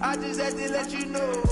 I just had to let you know.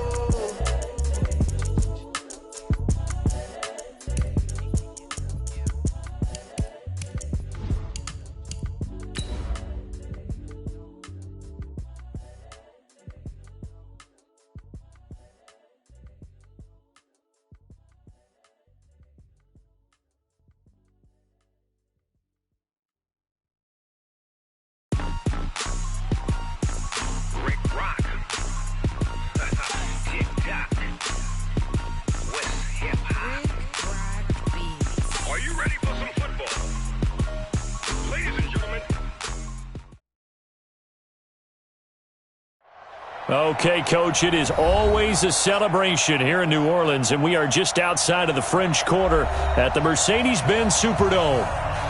Okay, Coach, it is always a celebration here in New Orleans, and we are just outside of the French Quarter at the Mercedes-Benz Superdome.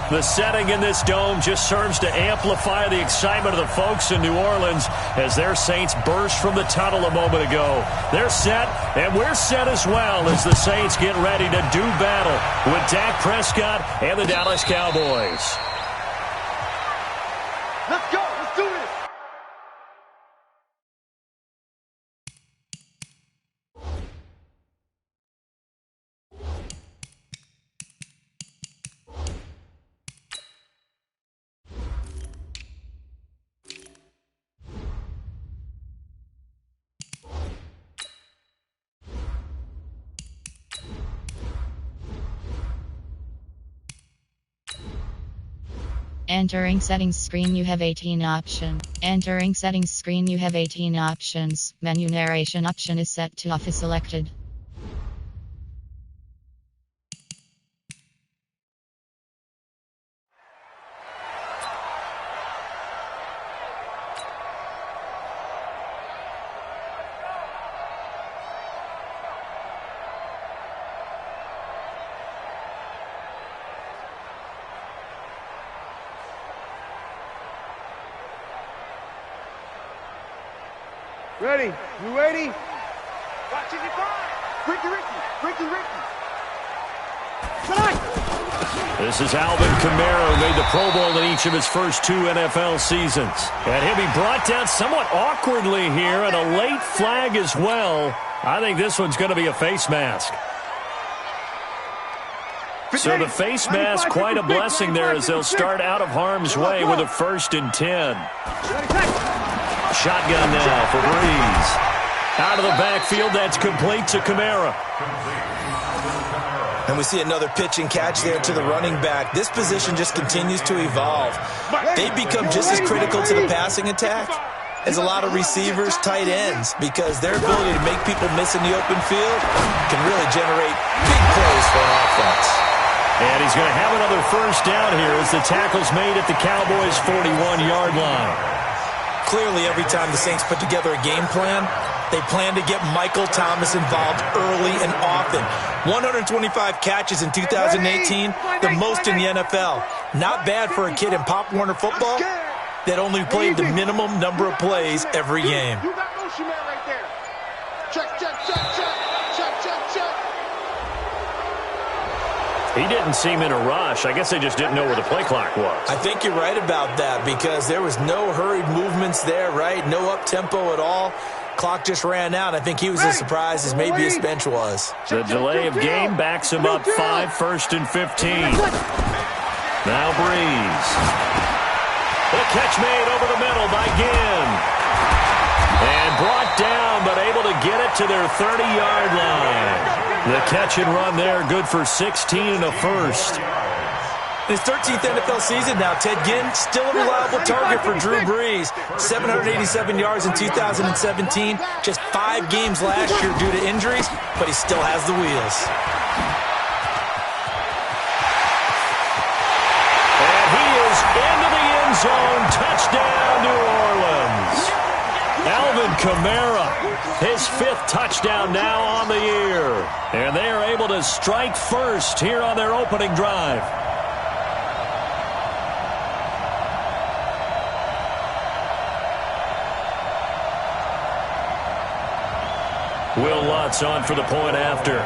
The setting in this dome just serves to amplify the excitement of the folks in New Orleans as their Saints burst from the tunnel a moment ago. They're set, and we're set as well as the Saints get ready to do battle with Dak Prescott and the Dallas Cowboys. Let's go. Let's do this. Entering settings screen, you have 18 options. Entering settings screen, you have 18 options. Menu narration option is set to off is selected. Ready? You ready? Watch it, Ricky. This is Alvin Kamara, who made the Pro Bowl in each of his first 2 NFL seasons. And he'll be brought down somewhat awkwardly here, and a late flag as well. I think this one's going to be a face mask. So the face mask, quite a blessing there as they'll start out of harm's way with a 1st and 10. Shotgun now for Breeze. Out of the backfield, that's complete to Kamara. And we see another pitch and catch there to the running back. This position just continues to evolve. They've become just as critical to the passing attack as a lot of receivers, tight ends, because their ability to make people miss in the open field can really generate big plays for an offense. And he's going to have another 1st down here as the tackle's made at the Cowboys' 41-yard line. Clearly, every time the Saints put together a game plan, they plan to get Michael Thomas involved early and often. 125 catches in 2018, the most in the NFL. Not bad for a kid in Pop Warner football that only played the minimum number of plays every game. You got motion man right there. Check. He didn't seem in a rush. I guess they just didn't know where the play clock was. I think you're right about that because there was no hurried movements there, right? No up-tempo at all. Clock just ran out. I think he was as surprised as maybe his bench was. The delay of game backs him up 5, 1st and 15. Now Breeze. The catch made over the middle by Ginn. And brought down, but able to get it to their 30-yard line. The catch and run there, good for 16 and a 1st. In his 13th NFL season now, Ted Ginn still a reliable target for Drew Brees. 787 yards in 2017, just 5 games last year due to injuries, but he still has the wheels. And he is into the end zone. Touchdown, New Orleans. Alvin Kamara, his 5th touchdown now on the year. And they are able to strike first here on their opening drive. Will Lutz on for the point after.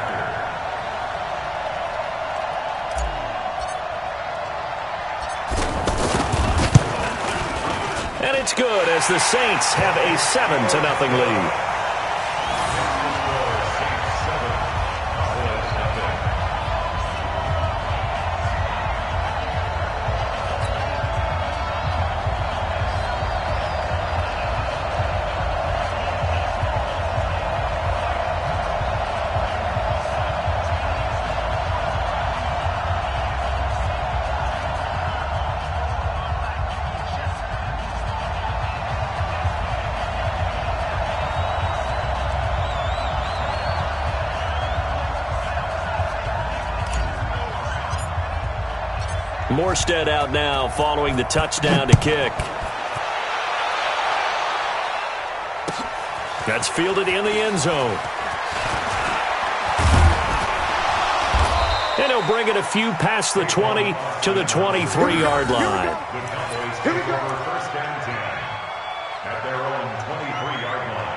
And it's good as the Saints have a 7-0 lead. Morstead out now following the touchdown to kick. That's fielded in the end zone. And he'll bring it a few past the 20 to the 23-yard line. Here we go. First and 10 at their own 23-yard line.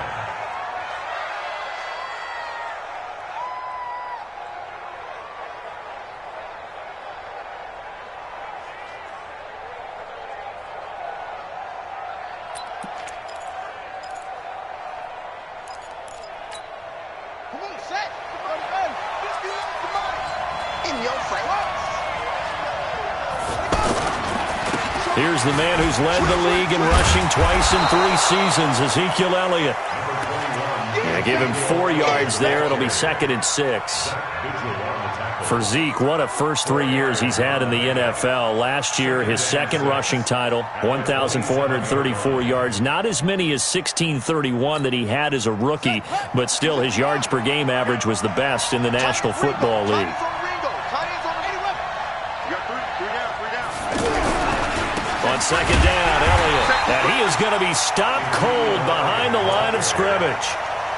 Here's the man who's led the league in rushing twice in 3 seasons, Ezekiel Elliott. Yeah, give him 4 yards there. It'll be 2nd and 6. For Zeke, what a first 3 years he's had in the NFL. Last year, his 2nd rushing title, 1,434 yards. Not as many as 1,631 that he had as a rookie, but still his yards per game average was the best in the National Football League. On 2nd down, Elliott. And he is going to be stopped cold behind the line of scrimmage.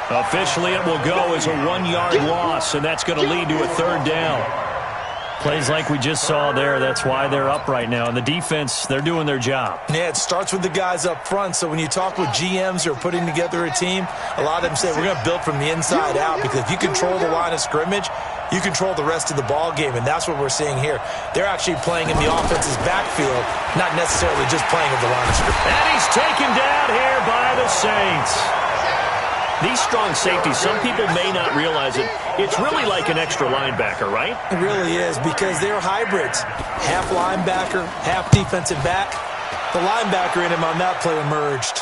Officially, it will go as a 1-yard loss, and that's going to lead to a 3rd down. Plays like we just saw there, that's why they're up right now. And the defense, they're doing their job. Yeah, it starts with the guys up front. So when you talk with GMs who are putting together a team, a lot of them say we're going to build from the inside out, because if you control the line of scrimmage, you control the rest of the ball game, and that's what we're seeing here. They're actually playing in the offense's backfield, not necessarily just playing at the line of scrimmage. And he's taken down here by the Saints. These strong safeties, some people may not realize it. It's really like an extra linebacker, right? It really is, because they're hybrids. Half linebacker, half defensive back. The linebacker in him on that play emerged.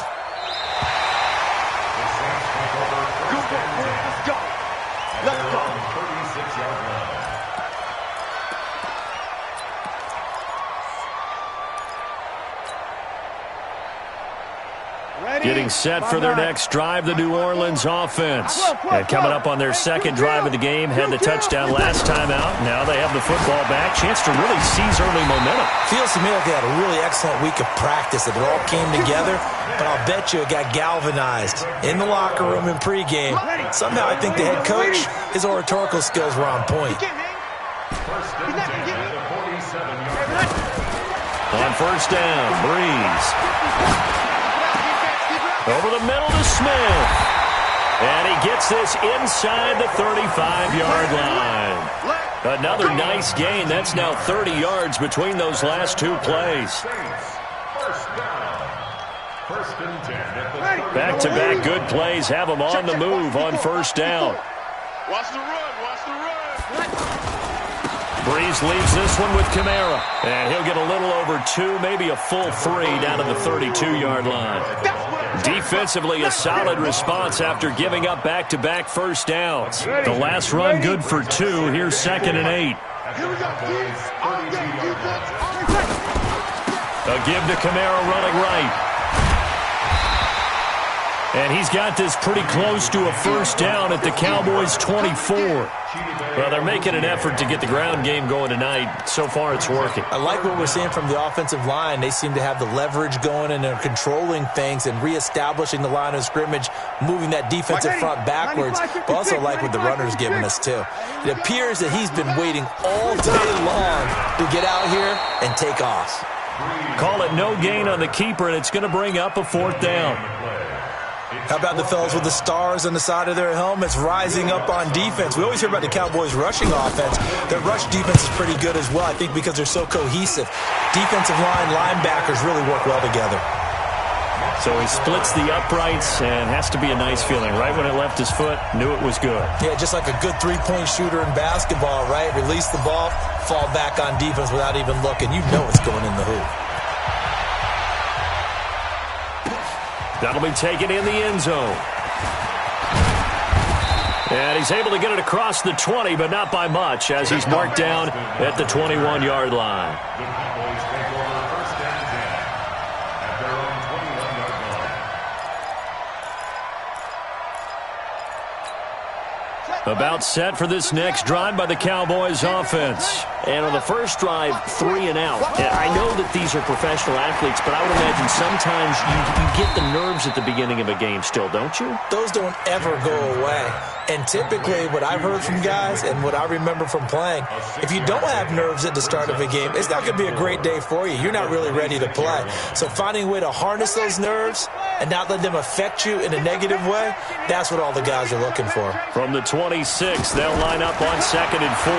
Let's go. Getting set for their next drive, the New Orleans offense. And coming up on their 2nd drive of the game, had the touchdown last time out. Now they have the football back. Chance to really seize early momentum. Feels to me like they had a really excellent week of practice. That it all came together, but I'll bet you it got galvanized in the locker room in pregame. Somehow I think the head coach, his oratorical skills were on point. On 1st down, Breeze. Over the middle to Smith. And he gets this inside the 35-yard line. Another nice gain. That's now 30 yards between those last 2 plays. Back-to-back good plays have them on the move on 1st down. Watch the run. Watch the run. Breeze leaves this one with Kamara. And he'll get a little over 2, maybe a full 3 down to the 32-yard line. Defensively, a solid response after giving up back-to-back first downs. The last run good for 2. Here's 2nd and 8. A give to Kamara running right. And he's got this pretty close to a 1st down at the Cowboys' 24. Well, they're making an effort to get the ground game going tonight. So far, it's working. I like what we're seeing from the offensive line. They seem to have the leverage going, and they're controlling things and reestablishing the line of scrimmage, moving that defensive front backwards. But also like what the runner's giving us, too. It appears that he's been waiting all day long to get out here and take off. Call it no gain on the keeper, and it's going to bring up a 4th down. How about the fellas with the stars on the side of their helmets rising up on defense? We always hear about the Cowboys' rushing offense. Their rush defense is pretty good as well, I think, because they're so cohesive. Defensive line, linebackers really work well together. So he splits the uprights and has to be a nice feeling. Right when it left his foot, knew it was good. Yeah, just like a good three-point shooter in basketball, right? Release the ball, fall back on defense without even looking. You know it's going in the hoop. That'll be taken in the end zone. And he's able to get it across the 20, but not by much, as he's marked down at the 21-yard line. The Cowboys take over first and 10 at their own 21-yard line. About set for this next drive by the Cowboys offense. And on the first drive, 3 and out. I know that these are professional athletes, but I would imagine sometimes you get the nerves at the beginning of a game still, don't you? Those don't ever go away. And typically what I've heard from guys and what I remember from playing, if you don't have nerves at the start of a game, it's not going to be a great day for you. You're not really ready to play. So finding a way to harness those nerves and not let them affect you in a negative way, that's what all the guys are looking for. From the 26, they'll line up on 2nd and 4.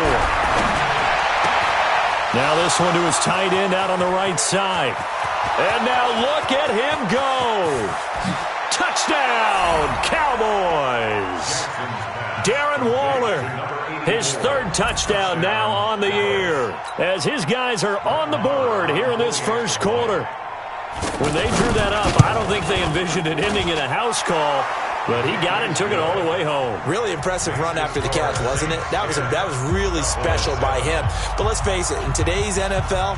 Now this one to his tight end out on the right side. And now look at him go. Touchdown, Cowboys. Darren Waller, his 3rd touchdown now on the year, as his guys are on the board here in this first quarter. When they drew that up, I don't think they envisioned it ending in a house call, but he got it and took it all the way home. Really impressive run after the catch, wasn't it? That was really special by him. But let's face it, in today's NFL,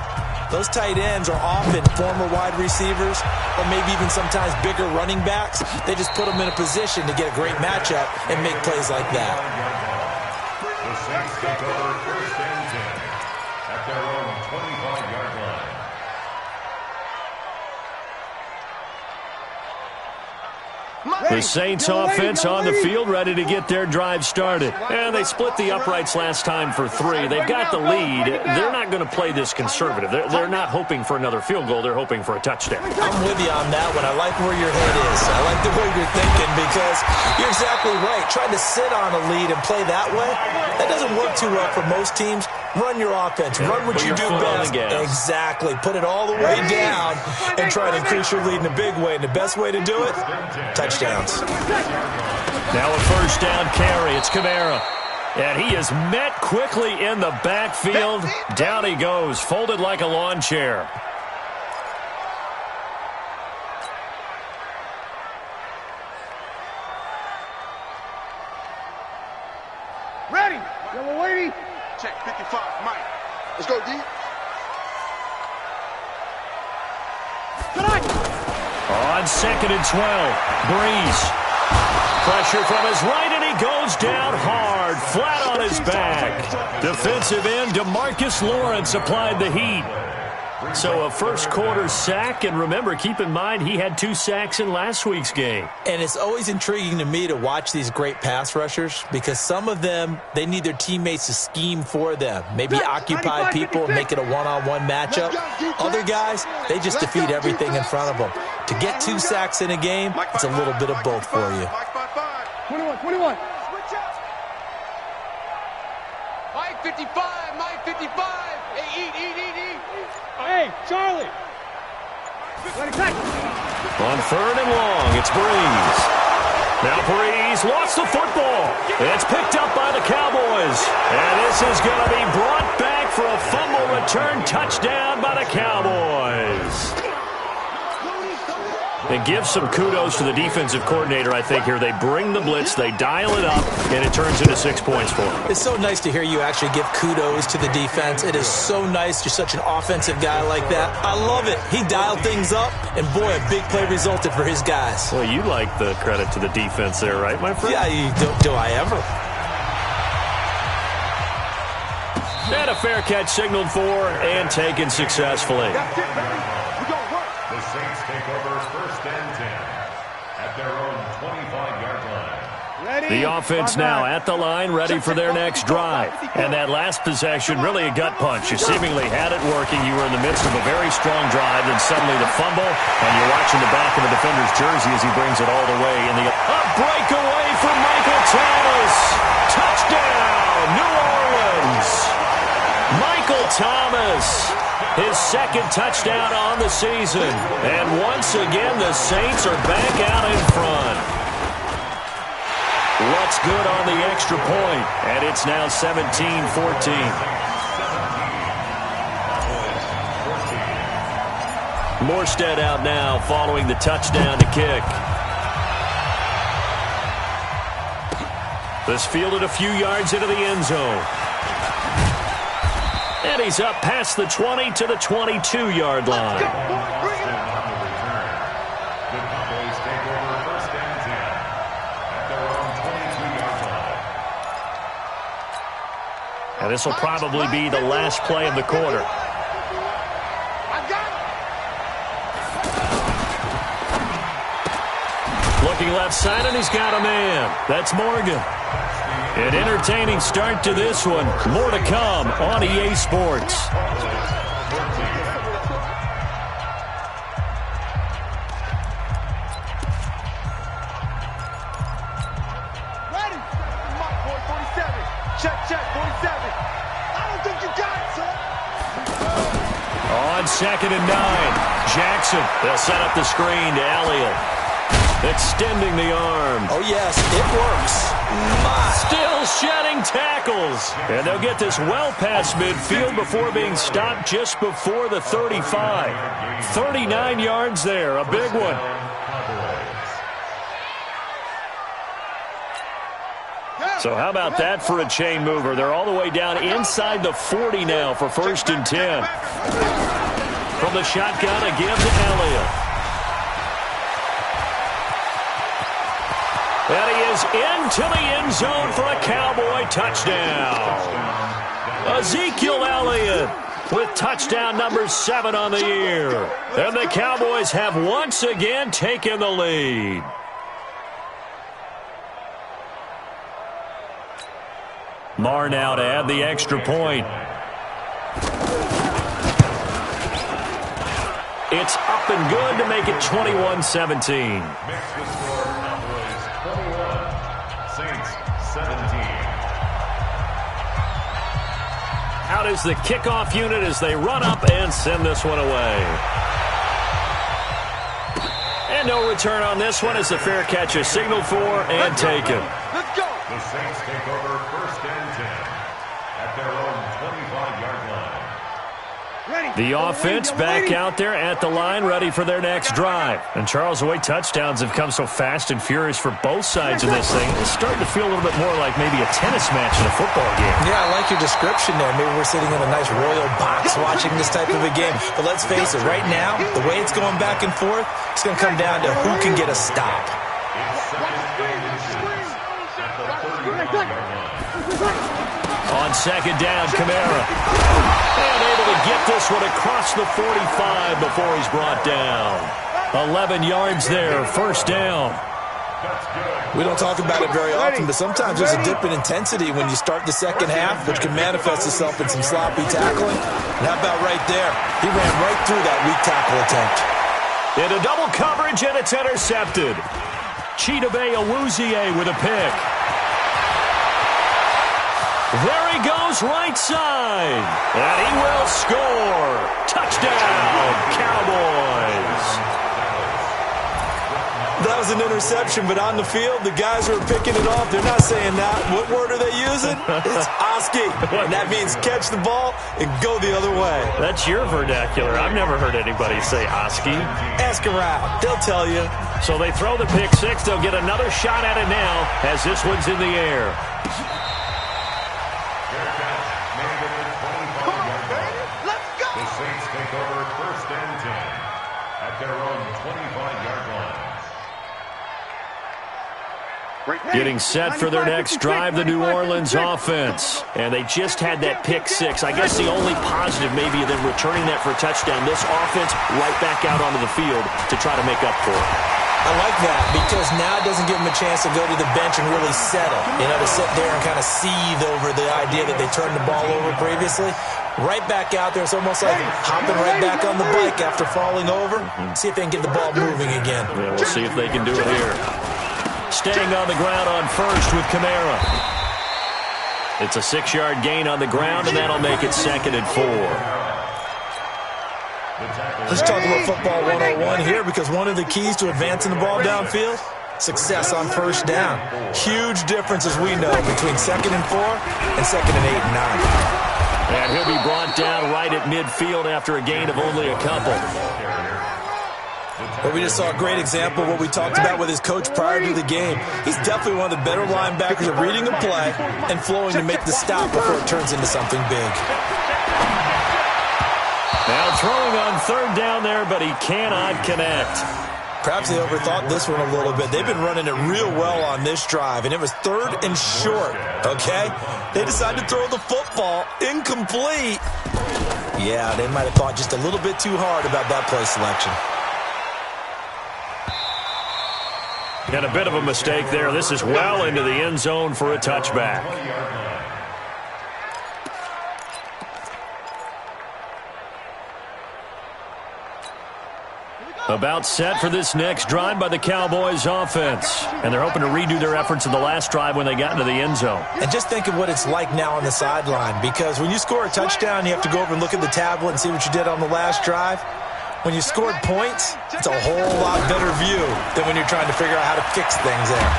those tight ends are often former wide receivers or maybe even sometimes bigger running backs. They just put them in a position to get a great matchup and make plays like that. The Saints take over first and 10 at their own 25-yard line. The Saints offense on the field, ready to get their drive started. And they split the uprights last time for 3. They've got the lead. They're not going to play this conservative. They're not hoping for another field goal. They're hoping for a touchdown. I'm with you on that one. I like where your head is. I like the way you're thinking because you're exactly right. Trying to sit on a lead and play that way, that doesn't work too well for most teams. Run your offense. Run what you do best. Exactly. Put it all the way down and try to increase your lead in a big way. And the best way to do it, touchdowns. Now a first down carry. It's Kamara. And he is met quickly in the backfield. Down he goes, folded like a lawn chair. Ready. Yellow lady. Check 55, Mike. Let's go, D. On 2nd and 12, Breeze. Pressure from his right, and he goes down hard, flat on his back. Defensive end DeMarcus Lawrence applied the heat. So a first quarter sack, and remember, keep in mind, he had 2 sacks in last week's game. And it's always intriguing to me to watch these great pass rushers because some of them, they need their teammates to scheme for them. Maybe occupy people, make it a one-on-one matchup. Other guys, they just defeat everything in front of them. To get 2 sacks in a game, it's a little bit of both for you. 21. Mike 55, Mike 55. Hey, eat. Hey, Charlie. On 3rd and long, it's Breeze. Now Breeze lost the football. It's picked up by the Cowboys. And this is going to be brought back for a fumble return touchdown by the Cowboys. And give some kudos to the defensive coordinator, I think, here. They bring the blitz, they dial it up, and it turns into 6 points for them. It's so nice to hear you actually give kudos to the defense. It is so nice. You're such an offensive guy like that. I love it. He dialed things up, and boy, a big play resulted for his guys. Well, you like the credit to the defense there, right, my friend? Yeah, do I ever? And a fair catch signaled for and taken successfully. The Saints take over first and 10 at their own 25-yard line. The offense now at the line, ready for their next drive. And that last possession, really a gut punch. You seemingly had it working. You were in the midst of a very strong drive, then suddenly the fumble, and you're watching the back of the defender's jersey as he brings it all the way. In the breakaway for Michael Thomas. Touchdown, New Orleans. Michael Thomas, his second touchdown on the season. And once again, the Saints are back out in front. What's good on the extra point? And it's now 17-14. Morstead out now following the touchdown to kick. This fielded a few yards into the end zone. And he's up past the 20 to the 22-yard line. The Cowboys take over first and 10 at their own 22-yard line. And this will probably be the last play of the quarter. Looking left side, and he's got a man. That's Morgan. An entertaining start to this one. More to come on EA Sports. Ready? Mark, boy, 47. Check, 47. I don't think you got it, son. On 2nd and 9, Jackson. They'll set up the screen to Elliott. Extending the arm. Oh, yes, it works. Still shedding tackles. And they'll get this well past midfield before being stopped just before the 35. 39 yards there, a big one. So how about that for a chain mover? They're all the way down inside the 40 now for 1st and 10. From the shotgun, again to Elliott. And he is into the end zone for a Cowboy touchdown. Ezekiel Elliott with touchdown number 7 on the year. And the Cowboys have once again taken the lead. Marr now to add the extra point. It's up and good to make it 21-17. Out is the kickoff unit as they run up and send this one away. And no return on this one as the fair catch is signaled for and taken. Let's go. The Saints take over first and 10 at their own 25-yard line. The offense back out there at the line, ready for their next drive. And Charles, the way touchdowns have come so fast and furious for both sides of this thing, it's starting to feel a little bit more like maybe a tennis match in a football game. Yeah, I like your description there. Maybe we're sitting in a nice royal box watching this type of a game. But let's face it, right now, the way it's going back and forth, it's going to come down to who can get a stop. On 2nd down, Kamara. And able to get this one across the 45 before he's brought down. 11 yards there, 1st down. We don't talk about it very often, but sometimes there's a dip in intensity when you start the second half, which can manifest itself in some sloppy tackling. And how about right there? He ran right through that weak tackle attempt. Into double coverage, and it's intercepted. Chidobe Awuzie with a pick. There he goes, right side. And he will score. Touchdown, Cowboys. That was an interception, but on the field, the guys who are picking it off, they're not saying that. What word are they using? It's Oski. And that means catch the ball and go the other way. That's your vernacular. I've never heard anybody say Oski. Ask around. They'll tell you. So they throw the pick six. They'll get another shot at it now as this one's in the air. The Saints take over first and 10 at their own 25-yard line. Getting set for their next drive, the New Orleans offense. And they just had that pick six. I guess the only positive maybe of them returning that for a touchdown. This offense right back out onto the field to try to make up for it. I like that because now it doesn't give them a chance to go to the bench and really settle. You know, to sit there and kind of seethe over the idea that they turned the ball over previously. Right back out there. It's almost like hopping right back on the bike after falling over. See if they can get the ball moving again. Yeah, we'll see if they can do it here. Staying on the ground on first with Kamara. It's a 6-yard gain on the ground, and that'll make it 2nd and 4. Let's talk about football 101 here, because one of the keys to advancing the ball downfield, success on first down. Huge difference, as we know, between 2nd and 4 and 2nd and 8 and 9. And he'll be brought down right at midfield after a gain of only a couple. Well, we just saw a great example of what we talked about with his coach prior to the game. He's definitely one of the better linebackers at reading a play and flowing to make the stop before it turns into something big. Now throwing on 3rd down there, but he cannot connect. Perhaps they overthought this one a little bit. They've been running it real well on this drive, and it was 3rd and short, okay? They decided to throw the football incomplete. Yeah, they might have thought just a little bit too hard about that play selection. And a bit of a mistake there. This is well into the end zone for a touchback. About set for this next drive by the Cowboys offense. And they're hoping to redo their efforts in the last drive when they got into the end zone. And just think of what it's like now on the sideline, because when you score a touchdown, you have to go over and look at the tablet and see what you did on the last drive. When you scored points, it's a whole lot better view than when you're trying to figure out how to fix things there.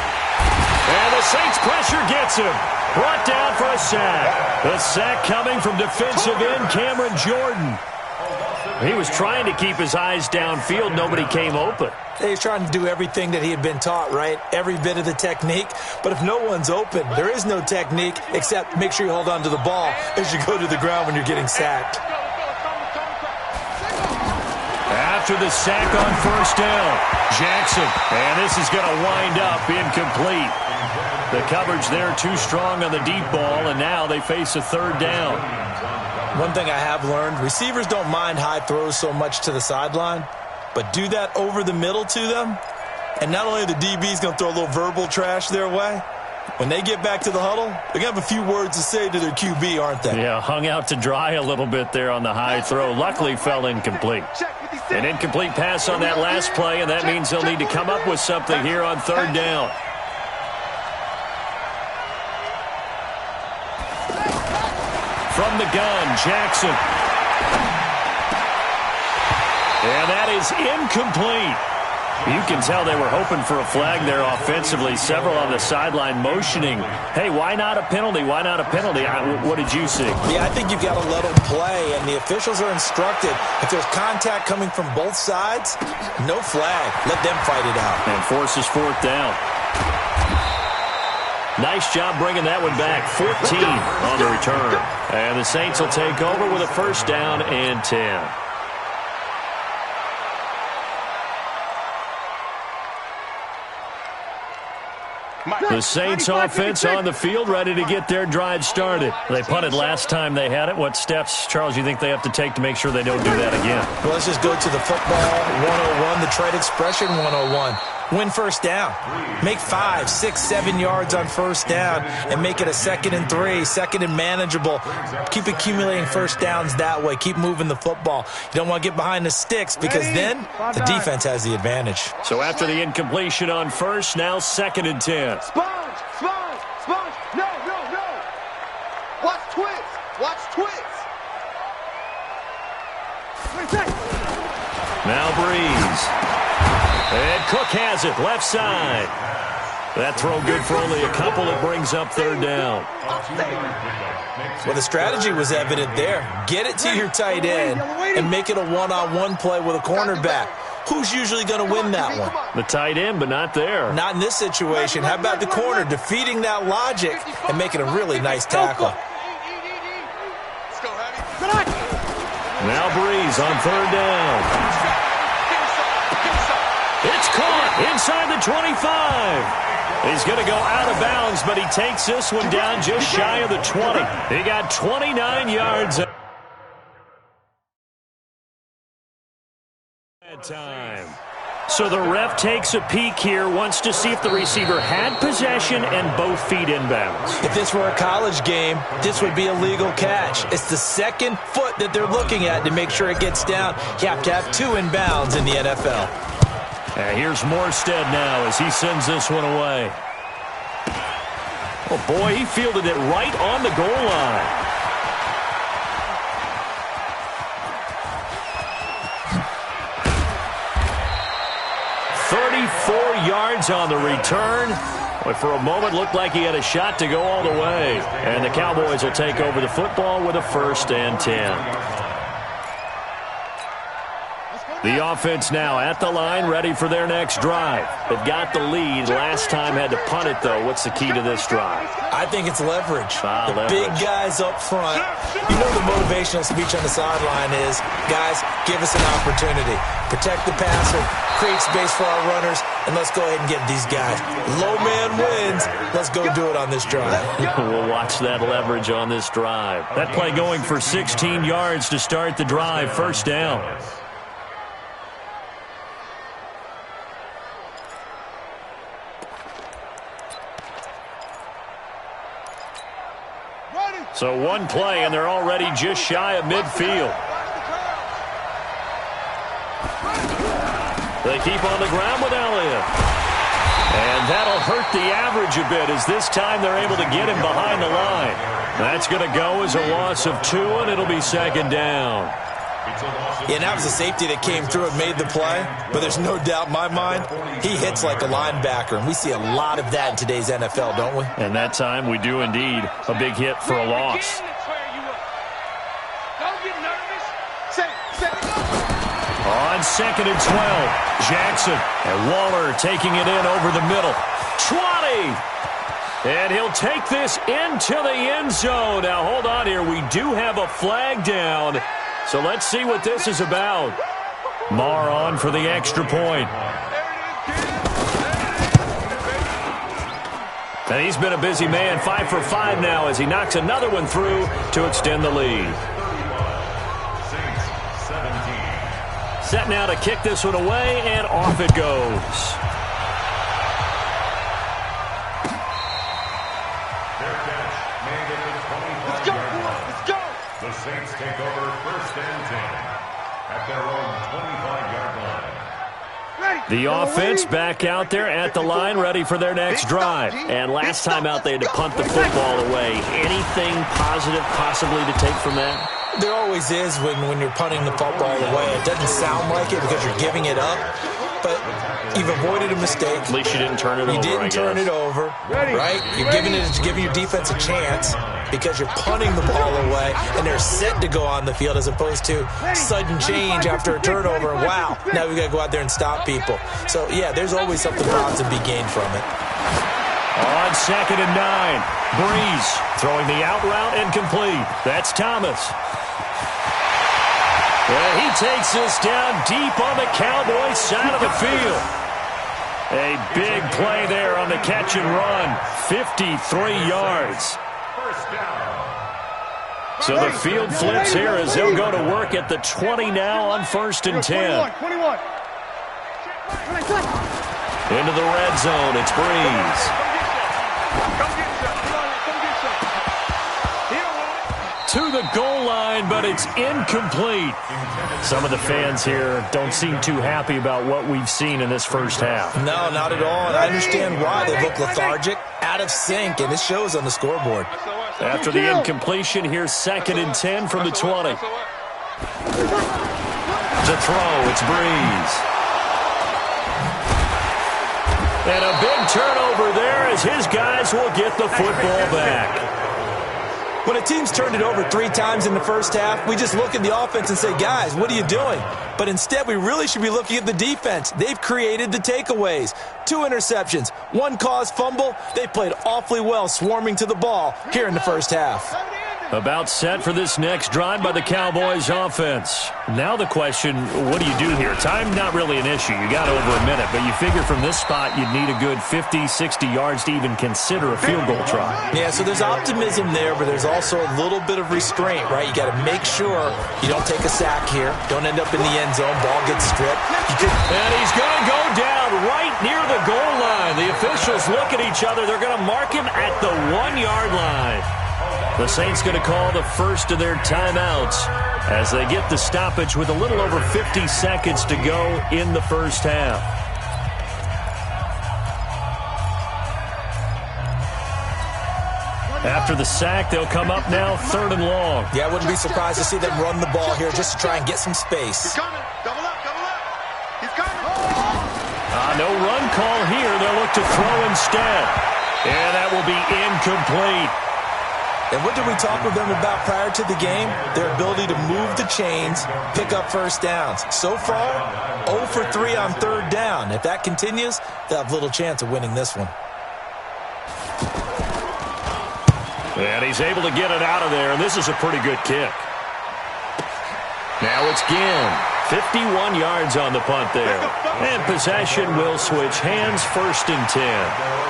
And the Saints pressure gets him. Brought down for a sack. The sack coming from defensive end Cameron Jordan. He was trying to keep his eyes downfield. Nobody came open. He's trying to do everything that he had been taught, right? Every bit of the technique. But if no one's open, there is no technique except make sure you hold on to the ball as you go to the ground when you're getting sacked. After the sack on 1st down, Jackson. And this is going to wind up incomplete. The coverage there too strong on the deep ball, and now they face a 3rd down. One thing I have learned, receivers don't mind high throws so much to the sideline, but do that over the middle to them, and not only are the DBs going to throw a little verbal trash their way, when they get back to the huddle, they're going to have a few words to say to their QB, aren't they? Yeah, hung out to dry a little bit there on the high throw. Luckily fell incomplete. An incomplete pass on that last play, and that means they'll need to come up with something here on 3rd down. From the gun, Jackson. And that is incomplete. You can tell they were hoping for a flag there offensively. Several on the sideline motioning, hey, why not a penalty? Why not a penalty? What did you see? Yeah, I think you've got to let them play, and the officials are instructed. If there's contact coming from both sides, no flag. Let them fight it out. And forces 4th down. Nice job bringing that one back. 14 on the return. And the Saints will take over with a 1st down and 10. The Saints offense on the field, ready to get their drive started. They punted last time they had it. What steps, Charles, you think they have to take to make sure they don't do that again? Well, let's just go to the football 101, the trade expression 101. Win 1st down. Make 5, 6, 7 yards on 1st down and make it a 2nd and 3, 2nd and manageable. Keep accumulating 1st downs that way. Keep moving the football. You don't want to get behind the sticks because then the defense has the advantage. So after the incompletion on 1st, now 2nd and 10. Sponge, sponge, sponge. No, no, no. Watch twist. Watch twist. Now Breeze. And Cook has it, left side. That throw good for only a couple. It brings up 3rd down. Well, the strategy was evident there. Get it to your tight end and make it a one-on-one play with a cornerback. Who's usually going to win that one? The tight end, but not there. Not in this situation. How about the corner defeating that logic and making a really nice tackle? Now Breeze on 3rd down. It's caught inside the 25. He's going to go out of bounds, but he takes this one down just shy of the 20. He got 29 yards. Time. So the ref takes a peek here, wants to see if the receiver had possession and both feet inbounds. If this were a college game, this would be a legal catch. It's the 2nd foot that they're looking at to make sure it gets down. You have to have 2 inbounds in the NFL. And here's Morstead now as he sends this one away. Oh, boy, he fielded it right on the goal line. 34 yards on the return. But for a moment, looked like he had a shot to go all the way. And the Cowboys will take over the football with a 1st and 10. The offense now at the line, ready for their next drive. They've got the lead. Last time had to punt it, though. What's the key to this drive? I think it's leverage. Leverage. Big guys up front. You know the motivational speech on the sideline is, guys, give us an opportunity. Protect the passer, create space for our runners, and let's go ahead and get these guys. Low man wins. Let's go do it on this drive. We'll watch that leverage on this drive. That play going for 16 yards to start the drive. 1st down. So one play, and they're already just shy of midfield. They keep on the ground with Elliott. And that'll hurt the average a bit, as this time they're able to get him behind the line. That's going to go as a loss of 2, and it'll be 2nd down. Yeah, and that was a safety that came through and made the play, but there's no doubt in my mind, he hits like a linebacker, and we see a lot of that in today's NFL, don't we? And that time we do indeed. A big hit for a loss. On 2nd and 12, Jackson and Waller taking it in over the middle. 20! And he'll take this into the end zone. Now, hold on here. We do have a flag down. So let's see what this is about. Marr on for the extra point. And he's been a busy man, 5 for 5 now as he knocks another one through to extend the lead. Set now to kick this one away, and off it goes. The Saints take over 1st and 10 at their own 25-yard line. The offense back out there at the line, ready for their next drive. And last time out, they had to punt the football away. Anything positive possibly to take from that? There always is when you're punting the football away. It doesn't sound like it because you're giving it up, but you've avoided a mistake. At least you didn't turn it over, You didn't turn it over, right? You're giving your defense a chance because you're punting the ball away, and they're set to go on the field as opposed to sudden change after a turnover. Wow, now we've got to go out there and stop people. So, yeah, there's always something positive to be gained from it. On 2nd and 9, Breeze throwing the out route incomplete. That's Thomas. And he takes this down deep on the Cowboys side of the field. A big play there on the catch and run. 53 yards. So the field flips here as they'll go to work at the 20 now on 1st and 10. 21. Into the red zone, it's Breeze. To the goal line, but it's incomplete. Some of the fans here don't seem too happy about what we've seen in this first half. No, not at all. And I understand why. They look lethargic, out of sync, and it shows on the scoreboard. After the incompletion, here's 2nd and 10 from the 20. To throw, it's Breeze. And a big turnover there as his guys will get the football back. When a team's turned it over 3 times in the first half, we just look at the offense and say, guys, what are you doing? But instead, we really should be looking at the defense. They've created the takeaways. 2 interceptions, 1 caused fumble. They played awfully well swarming to the ball here in the first half. About set for this next drive by the Cowboys offense. Now the question, what do you do here? Time not really an issue. You got over a minute, but you figure from this spot you'd need a good 50, 60 yards to even consider a field goal try. Yeah, so there's optimism there, but there's also a little bit of restraint, right? You got to make sure you don't take a sack here. Don't end up in the end zone. Ball gets stripped. And he's going to go down right near the goal line. The officials look at each other. They're going to mark him at the 1-yard line. The Saints going to call the first of their timeouts as they get the stoppage with a little over 50 seconds to go in the first half. After the sack, they'll come up now 3rd and long. Yeah, I wouldn't be surprised to see them run the ball here just to try and get some space. He's coming. Double up. He's coming. On no run call here. They'll look to throw instead. And that will be incomplete. And what did we talk with them about prior to the game? Their ability to move the chains, pick up first downs. So far, 0 for 3 on third down. If that continues, they'll have little chance of winning this one. And he's able to get it out of there, and this is a pretty good kick. Now it's Ginn. 51 yards on the punt there. And possession will switch hands, 1st and 10.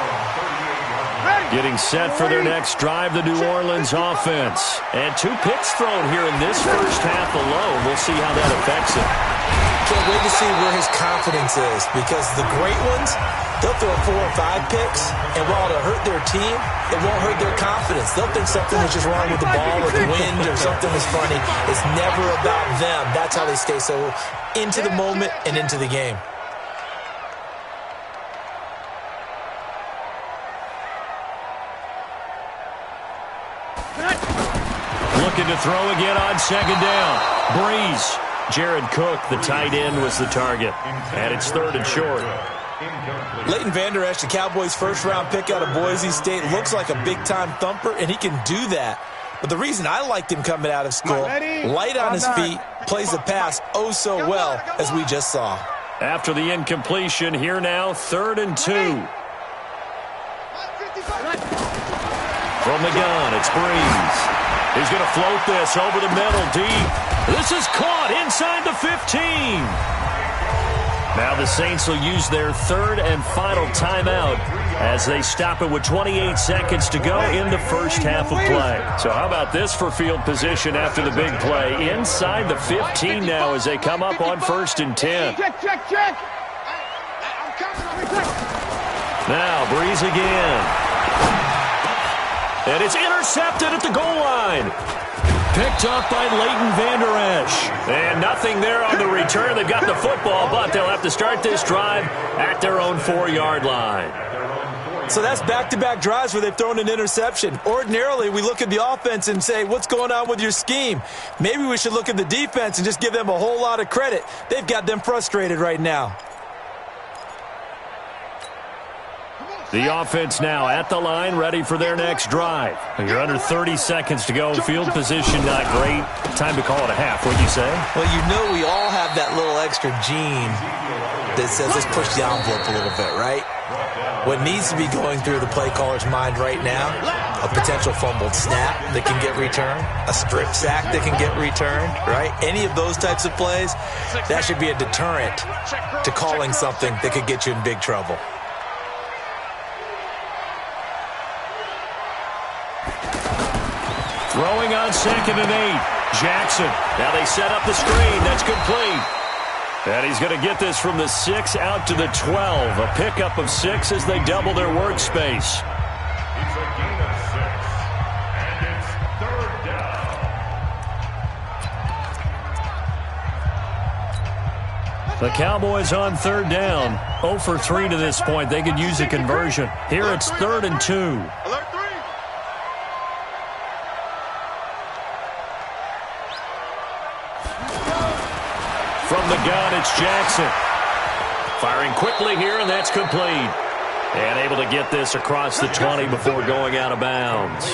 Getting set for their next drive, the New Orleans offense. And 2 picks thrown here in this first half alone. We'll see how that affects him. Can't wait to see where his confidence is, because the great ones, they'll throw 4 or 5 picks, and while it'll hurt their team, it won't hurt their confidence. They'll think something is just wrong with the ball or the wind or something is funny. It's never about them. That's how they stay so into the moment and into the game. Looking to throw again on 2nd down. Breeze. Jared Cook, the tight end, was the target. And it's 3rd and short. Leighton Vander Esch, the Cowboys' first-round pick out of Boise State, looks like a big-time thumper, and he can do that. But the reason I liked him coming out of school, light on his feet, plays the pass oh so well, as we just saw. After the incompletion, here now, 3rd and 2. From the gun, it's Breeze. He's going to float this over the middle, deep. This is caught inside the 15. Now the Saints will use their 3rd and final timeout as they stop it with 28 seconds to go in the first half of play. So how about this for field position after the big play? Inside the 15 now as they come up on 1st and 10. Check. Now Breeze again. And it's intercepted at the goal line. Picked up by Leighton Vander Esch. And nothing there on the return. They've got the football, but they'll have to start this drive at their own 4-yard line. So that's back-to-back drives where they've thrown an interception. Ordinarily, we look at the offense and say, what's going on with your scheme? Maybe we should look at the defense and just give them a whole lot of credit. They've got them frustrated right now. The offense now at the line, ready for their next drive. You're under 30 seconds to go. Field position not great. Time to call it a half, wouldn't you say? Well, you know we all have that little extra gene that says let's push the envelope a little bit, right? What needs to be going through the play caller's mind right now, a potential fumbled snap that can get returned, a strip sack that can get returned, right? Any of those types of plays, that should be a deterrent to calling something that could get you in big trouble. Throwing on 2nd and 8. Jackson. Now they set up the screen. That's complete. And he's going to get this from the 6 out to the 12. A pickup of 6 as they double their workspace. It's a gain of 6. And it's 3rd down. The Cowboys on 3rd down. 0 for 3 to this point. They could use a conversion. Here it's 3rd and 2. Alert 3. From the gun, it's Jackson. Firing quickly here, and that's complete. And able to get this across the 20 before going out of bounds.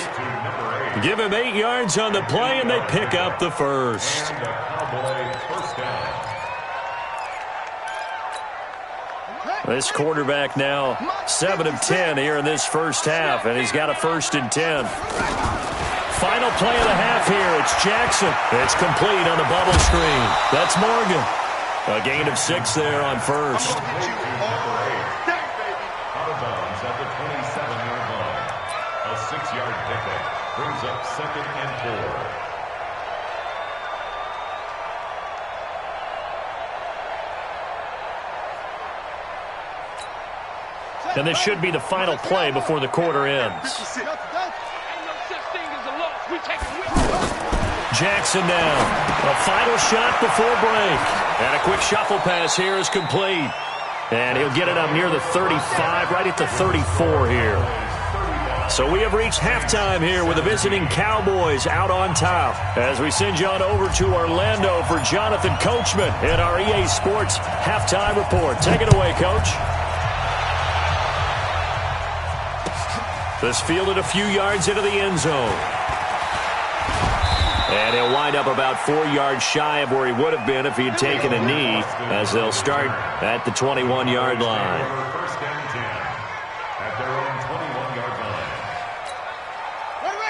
Give him 8 yards on the play, and they pick up the first. This quarterback now 7 of 10 here in this first half, and he's got a 1st and 10. Final play of the half here. It's Jackson. It's complete on the bubble screen. That's Morgan. A gain of 6 there on 1st. Out of bounds at the 27-yard line. A 6-yard pickup brings up 2nd and 4. And this should be the final play before the quarter ends. Jackson now. A final shot before break. And a quick shuffle pass here is complete. And he'll get it up near the 35, right at the 34 here. So we have reached halftime here with the visiting Cowboys out on top. As we send you on over to Orlando for Jonathan Coachman in our EA Sports Halftime Report. Take it away, Coach. This fielded a few yards into the end zone. And he'll wind up about 4 yards shy of where he would have been if he had taken a knee, as they'll start at the 21-yard line. First and 10 at their own 21-yard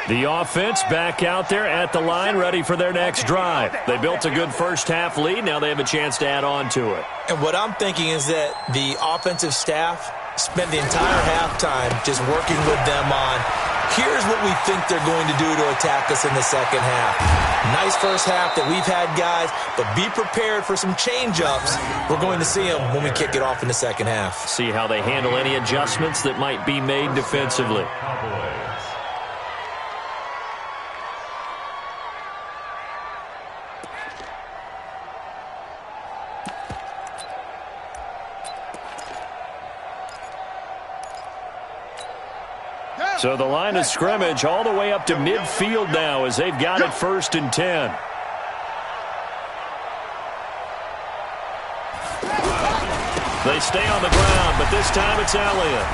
line. The offense back out there at the line, ready for their next drive. They built a good first-half lead. Now they have a chance to add on to it. And what I'm thinking is that the offensive staff spent the entire halftime just working with them on, here's what we think they're going to do to attack us in the second half. Nice first half that we've had, guys, but be prepared for some change-ups. We're going to see them when we kick it off in the second half. See how they handle any adjustments that might be made defensively. So the line of scrimmage all the way up to midfield now as they've got it 1st and 10. They stay on the ground, but this time it's Elliott.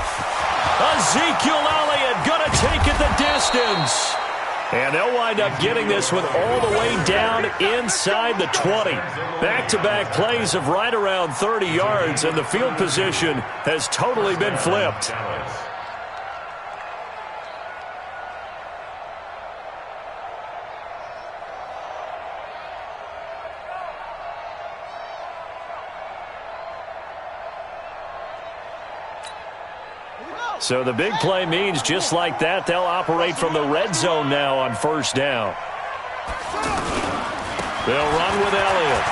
Ezekiel Elliott going to take it the distance. And they'll wind up getting this one all the way down inside the 20. Back-to-back plays of right around 30 yards, and the field position has totally been flipped. So the big play means just like that, they'll operate from the red zone now on 1st down. They'll run with Elliott.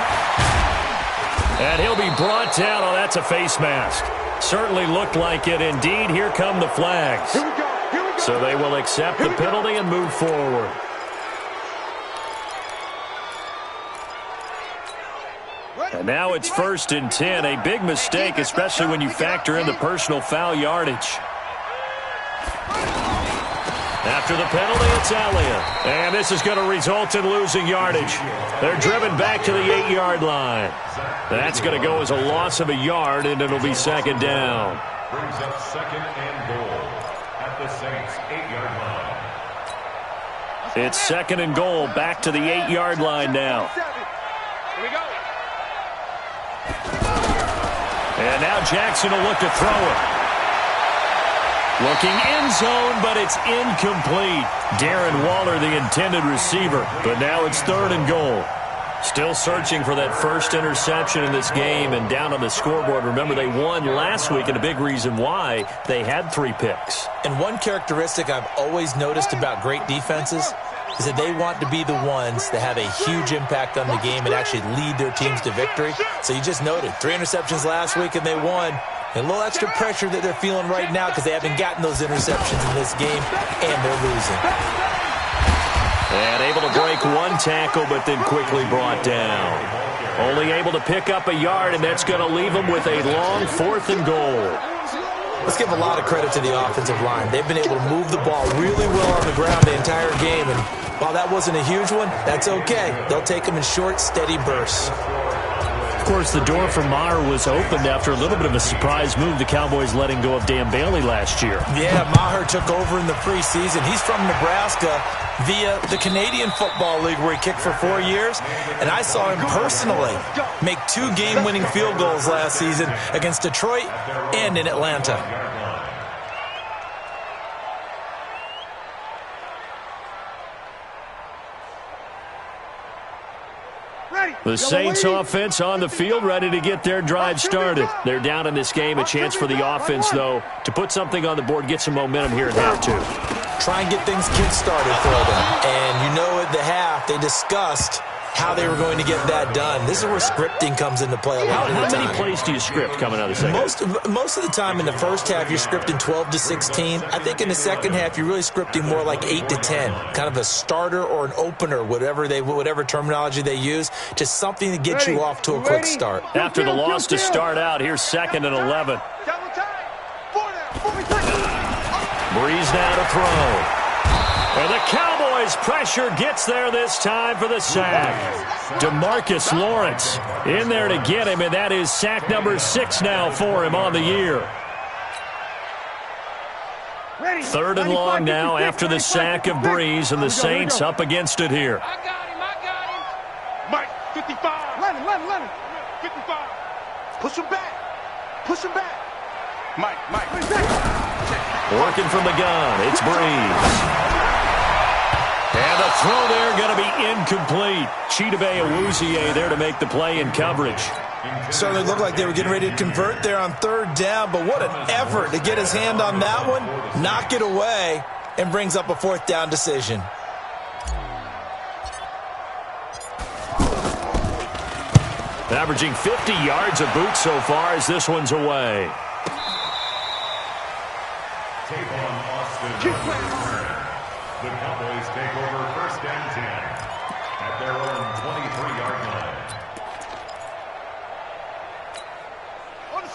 And he'll be brought down. Oh, that's a face mask. Certainly looked like it. Indeed, here come the flags. So they will accept the penalty and move forward. And now it's 1st and 10. A big mistake, especially when you factor in the personal foul yardage. After the penalty, it's Elliott. And this is going to result in losing yardage. They're driven back to the 8-yard line. That's going to go as a loss of a yard, and it'll be 2nd down. Brings up 2nd and goal at the Saints' 8-yard line. It's 2nd and goal, back to the 8-yard line now. Here we go. And now Jackson will look to throw it. Looking end zone, but it's incomplete. Darren Waller, the intended receiver. But now it's 3rd and goal. Still searching for that first interception in this game, and down on the scoreboard. Remember, they won last week, and a big reason why they had 3 picks. And one characteristic I've always noticed about great defenses is that they want to be the ones that have a huge impact on the game and actually lead their teams to victory. So you just noted 3 interceptions last week, and they won. And a little extra pressure that they're feeling right now because they haven't gotten those interceptions in this game, and they're losing. And able to break 1 tackle, but then quickly brought down. Only able to pick up a yard, and that's going to leave them with a long 4th and goal. Let's give a lot of credit to the offensive line. They've been able to move the ball really well on the ground the entire game, and while that wasn't a huge one, that's okay. They'll take them in short, steady bursts. Of course, the door for Maher was opened after a little bit of a surprise move. The Cowboys letting go of Dan Bailey last year. Yeah, Maher took over in the preseason. He's from Nebraska via the Canadian Football League, where he kicked for 4 years. And I saw him personally make 2 game-winning field goals last season against Detroit and in Atlanta. The Saints offense on the field, ready to get their drive started. They're down in this game. A chance for the offense, though, to put something on the board, get some momentum here at half 2. Try and get things kick-started for them. And you know at the half, they discussed how they were going to get that done. This is where scripting comes into play a lot of the time. How many plays do you script coming out of the second? Most of the time in the first half, you're scripting 12 to 16. I think in the second half, you're really scripting more like 8 to 10. Kind of a starter or an opener, whatever terminology they use. Just something to get you off to a quick start. After the loss to start out, here's 2nd and 11. Breeze now to throw. And the Cowboys' pressure gets there this time for the sack. DeMarcus Lawrence in there to get him, and that is sack number 6 now for him on the year. 3rd and long now after the sack of Breeze, and the Saints up against it here. I got him. Mike, 55. Let him. 55. Push him back. Mike. Working from the gun, it's Breeze. And the throw there going to be incomplete. Chidobe Awuzie there to make the play in coverage. Certainly looked like they were getting ready to convert there on 3rd down, but what an effort to get his hand on that one, knock it away, and brings up a 4th down decision. Averaging 50 yards a boot so far as this one's away. The Cowboys take over 1st and 10 at their own 23-yard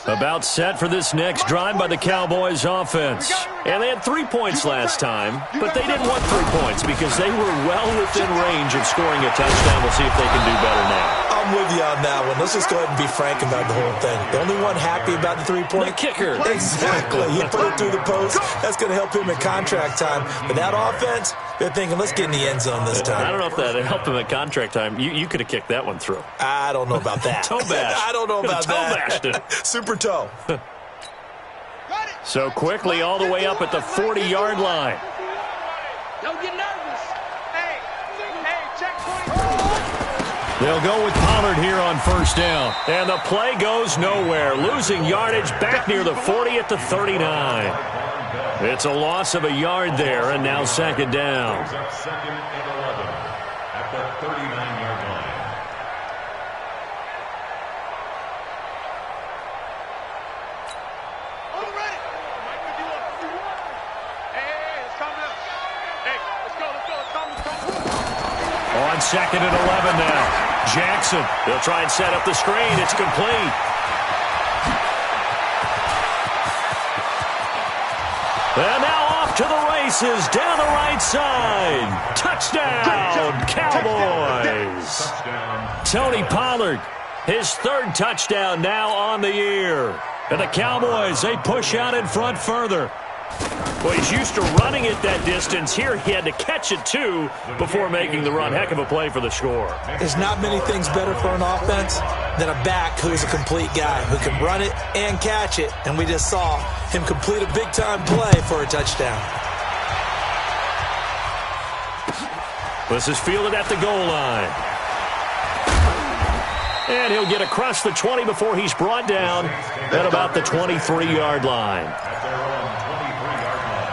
line. About set for this next drive by the Cowboys offense. And they had 3 points last time, but they didn't want 3 points because they were well within range of scoring a touchdown. We'll see if they can do better now. I'm with you on that one. Let's just go ahead and be frank about the whole thing. The only one happy about the 3-point? The kicker. Exactly. He put it through the post. That's going to help him in contract time. But that offense, they're thinking, let's get in the end zone this time. I don't know if that helped him at contract time. You could have kicked that one through. I don't know about that. Toe bash. I don't know about toe bashed it. Super toe. So quickly all the way up at the 40-yard line. Don't get nervous. Hey, checkpoint. They'll go with Pollard here on 1st down. And the play goes nowhere. Losing yardage back near the 40 at the 39. It's a loss of a yard there, and now 2nd down. 2nd and 11 at the 39-yard line. On 2nd and 11 now. Jackson, they'll try and set up the screen. It's complete. And now off to the races down the right side. Touchdown, Cowboys. Touchdown. Tony Pollard, his 3rd touchdown now on the year. And the Cowboys, they push out in front further. Well, he's used to running it that distance. Here he had to catch it, too, before making the run. Heck of a play for the score. There's not many things better for an offense than a back who's a complete guy, who can run it and catch it. And we just saw him complete a big-time play for a touchdown. This is fielded at the goal line. And he'll get across the 20 before he's brought down at about the 23-yard line. At their own 23-yard line.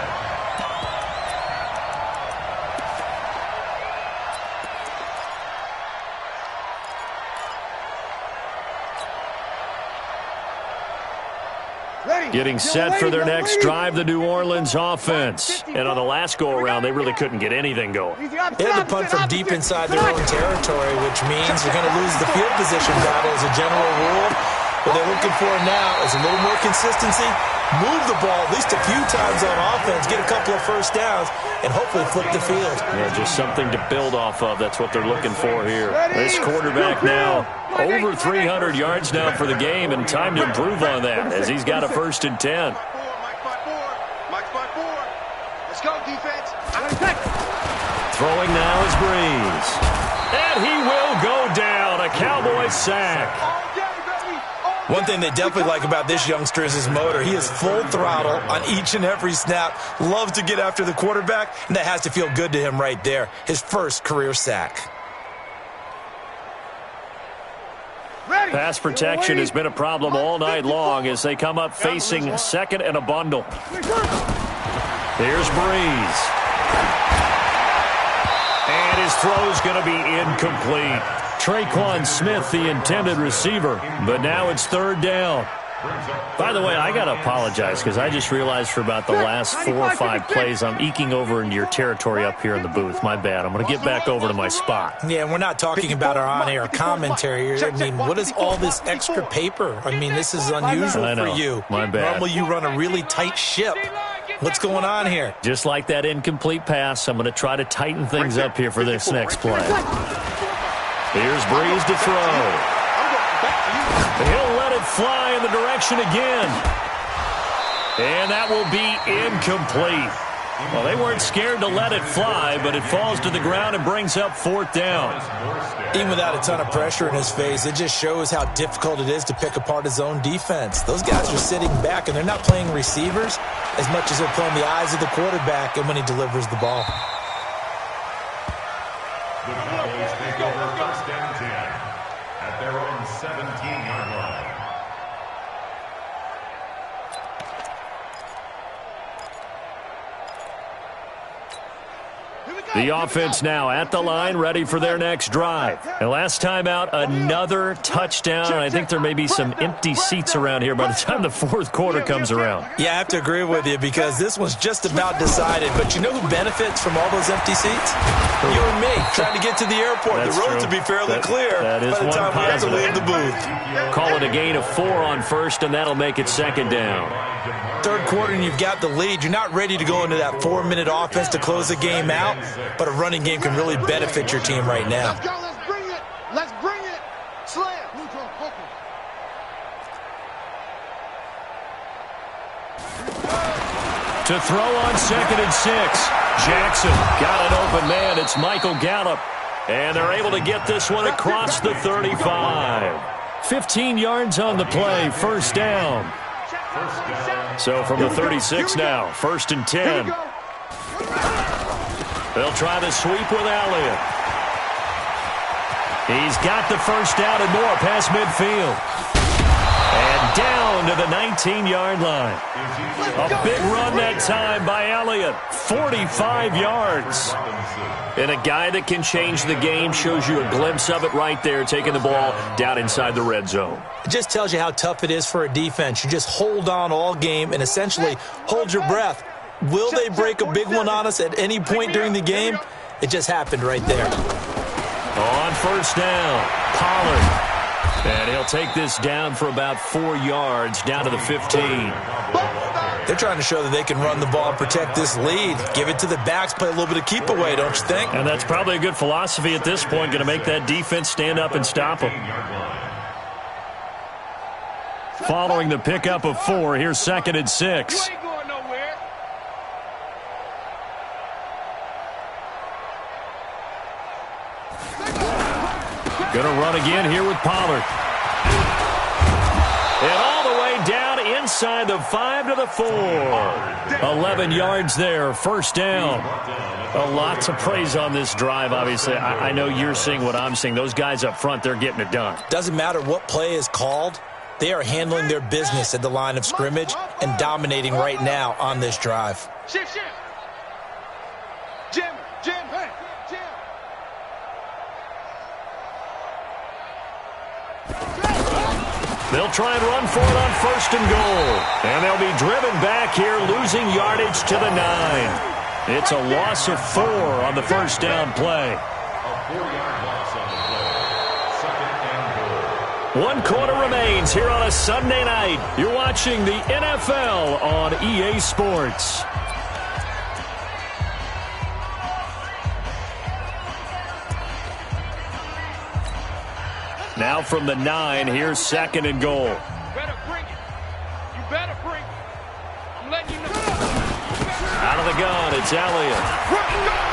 Getting set for their next drive, the New Orleans offense. And on the last go-around, they really couldn't get anything going. They had to punt from deep inside their own territory, which means they're going to lose the field position battle as a general rule. What they're looking for now is a little more consistency, move the ball at least a few times on offense, get a couple of 1st downs, and hopefully flip the field. Yeah, just something to build off of. That's what they're looking for here. This quarterback now over 300 yards now for the game, and time to improve on that as he's got a 1st and 10. Mike 5-4. Let's go, defense. Throwing now is Breeze. And he will go down. A Cowboy sack. One thing they definitely like about this youngster is his motor. He is full throttle on each and every snap. Loves to get after the quarterback, and that has to feel good to him right there. His 1st career sack. Pass protection has been a problem all night long as they come up facing 2nd and a bundle. Here's Breeze. And his throw's going to be incomplete. Traquan Smith, the intended receiver, but now it's 3rd down. By the way, I got to apologize because I just realized for about the last 4 or 5 plays I'm eking over into your territory up here in the booth. My bad. I'm going to get back over to my spot. Yeah, we're not talking about our on-air commentary. I mean, what is all this extra paper? I mean, this is unusual for you. My bad. Normally you run a really tight ship. What's going on here? Just like that incomplete pass, I'm going to try to tighten things up here for this next play. Here's Breeze to throw. He'll let it fly in the direction again. And that will be incomplete. Well, they weren't scared to let it fly, but it falls to the ground and brings up fourth down. Even without a ton of pressure in his face, it just shows how difficult it is to pick apart his own defense. Those guys are sitting back, and they're not playing receivers as much as they're playing the eyes of the quarterback and when he delivers the ball. The Cowboys take over first and 10 at their own 17-yard line. The offense now at the line, ready for their next drive. And last time out, another touchdown. And I think there may be some empty seats around here by the time the fourth quarter comes around. Yeah, I have to agree with you because this one's just about decided. But you know who benefits from all those empty seats? You and me, trying to get to the airport. That's the roads true. will be fairly clear that is by the time we have to leave the booth. Call it a gain of 4 on first, and that'll make it second down. Third quarter and you've got the lead. You're not ready to go into that 4-minute offense to close the game out, but a running game can really benefit your team right now. Let's go. Let's bring it. Let's bring it. Slam. To throw on second and 6. Jackson got an open man. It's Michael Gallup. And they're able to get this one across the 35. 15 yards on the play. First down. So from the 36 now, first and 10. They'll try the sweep with Elliott. He's got the first down and more past midfield. And down to the 19-yard line. A big run that time by Elliott. 45 yards. And a guy that can change the game, shows you a glimpse of it right there, taking the ball down inside the red zone. It just tells you how tough it is for a defense. You just hold on all game and essentially hold your breath. Will they break a big one on us at any point during the game? It just happened right there. On first down, Pollard. And he'll take this down for about 4 yards, down to the 15. They're trying to show that they can run the ball and protect this lead. Give it to the backs, play a little bit of keep away, don't you think? And that's probably a good philosophy at this point, going to make that defense stand up and stop them. Following the pickup of 4, here's second and 6. Going to run again here with Pollard. And all the way down inside the 5 to the 4. 11 yards there, first down. A lot to praise on this drive, obviously. I know you're seeing what I'm seeing. Those guys up front, they're getting it done. Doesn't matter what play is called. They are handling their business at the line of scrimmage and dominating right now on this drive. Shift. Jim, hey, Jim. They'll try and run for it on first and goal. And they'll be driven back here, losing yardage to the 9. It's a loss of 4 on the first down play. A 4-yard loss on the play. Second and goal. 1 quarter remains here on a Sunday night. You're watching the NFL on EA Sports. Now from the 9, here's second and goal. Better bring it. You better bring it. I'm letting you know. Out of the gun, it's Elliott.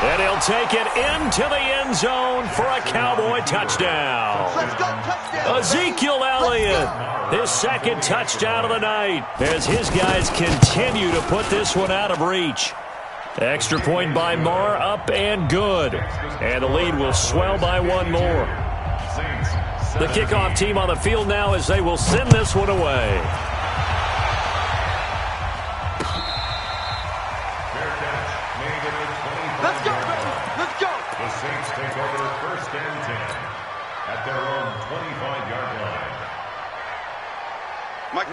And he'll take it into the end zone for a Cowboy touchdown. Let's go, touchdown. Ezekiel Elliott, his second touchdown of the night, as his guys continue to put this one out of reach. Extra point by Marr, up and good. And the lead will swell by 1 more. The kickoff team on the field now as they will send this one away. Let's go, baby. Let's go. The Saints take over first and 10 at their own 25-yard line.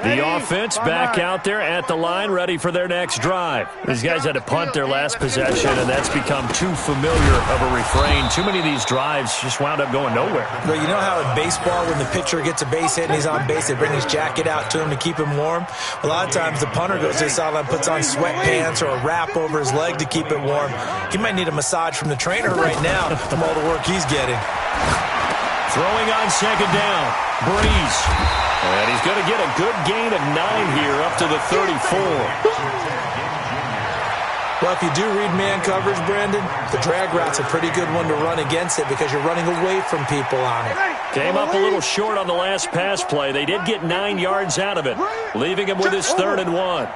The offense back out there at the line, ready for their next drive. These guys had to punt their last possession, and that's become too familiar of a refrain. Too many of these drives just wound up going nowhere. But you know how in baseball, when the pitcher gets a base hit and he's on base, they bring his jacket out to him to keep him warm? A lot of times the punter goes to the sideline, puts on sweatpants or a wrap over his leg to keep it warm. He might need a massage from the trainer right now from all the work he's getting. Throwing on second down, Breeze. And he's going to get a good gain of 9 here up to the 34. Well, if you do read man coverage, Brandon, the drag route's a pretty good one to run against it because you're running away from people on it. Came up a little short on the last pass play. They did get 9 yards out of it, leaving him with his 3rd and 1.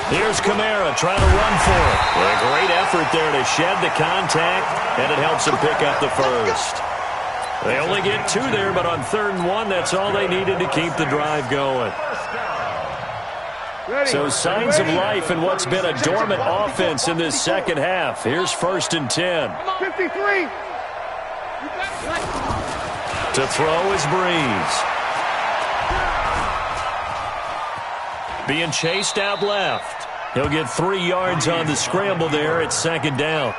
Here's Kamara trying to run for it. A great effort there to shed the contact, and it helps him pick up the first. They only get 2 there, but on 3rd and 1, that's all they needed to keep the drive going. So signs of life in what's been a dormant offense in this second half. Here's 1st and 10. 53. To throw is Breeze. Being chased out left. He'll get 3 yards on the scramble there at 2nd down.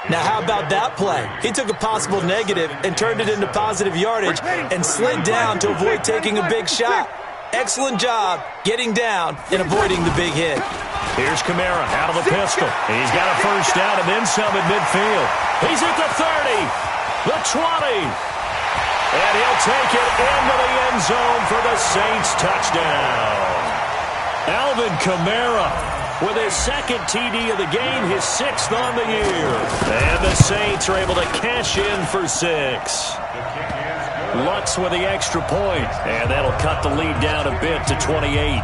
Now, how about that play? He took a possible negative and turned it into positive yardage and slid down to avoid taking a big shot. Excellent job getting down and avoiding the big hit. Here's Kamara out of the pistol. And he's got a 1st down and then some at midfield. He's at the 30, the 20. And he'll take it into the end zone for the Saints touchdown. Alvin Kamara with his 2nd TD of the game, his 6th on the year. And the Saints are able to cash in for 6. Lutz with the extra point, and that'll cut the lead down a bit to 28.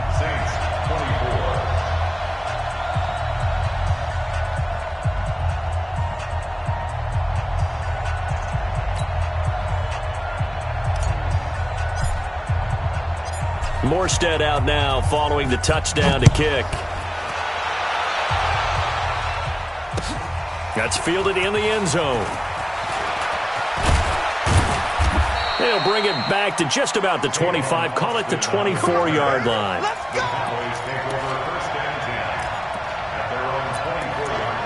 Morstead out now following the touchdown to kick. That's fielded in the end zone. They'll bring it back to just about the 25. Call it the 24-yard line. Let's go. Cowboys take over 1st and 10 at their own 24-yard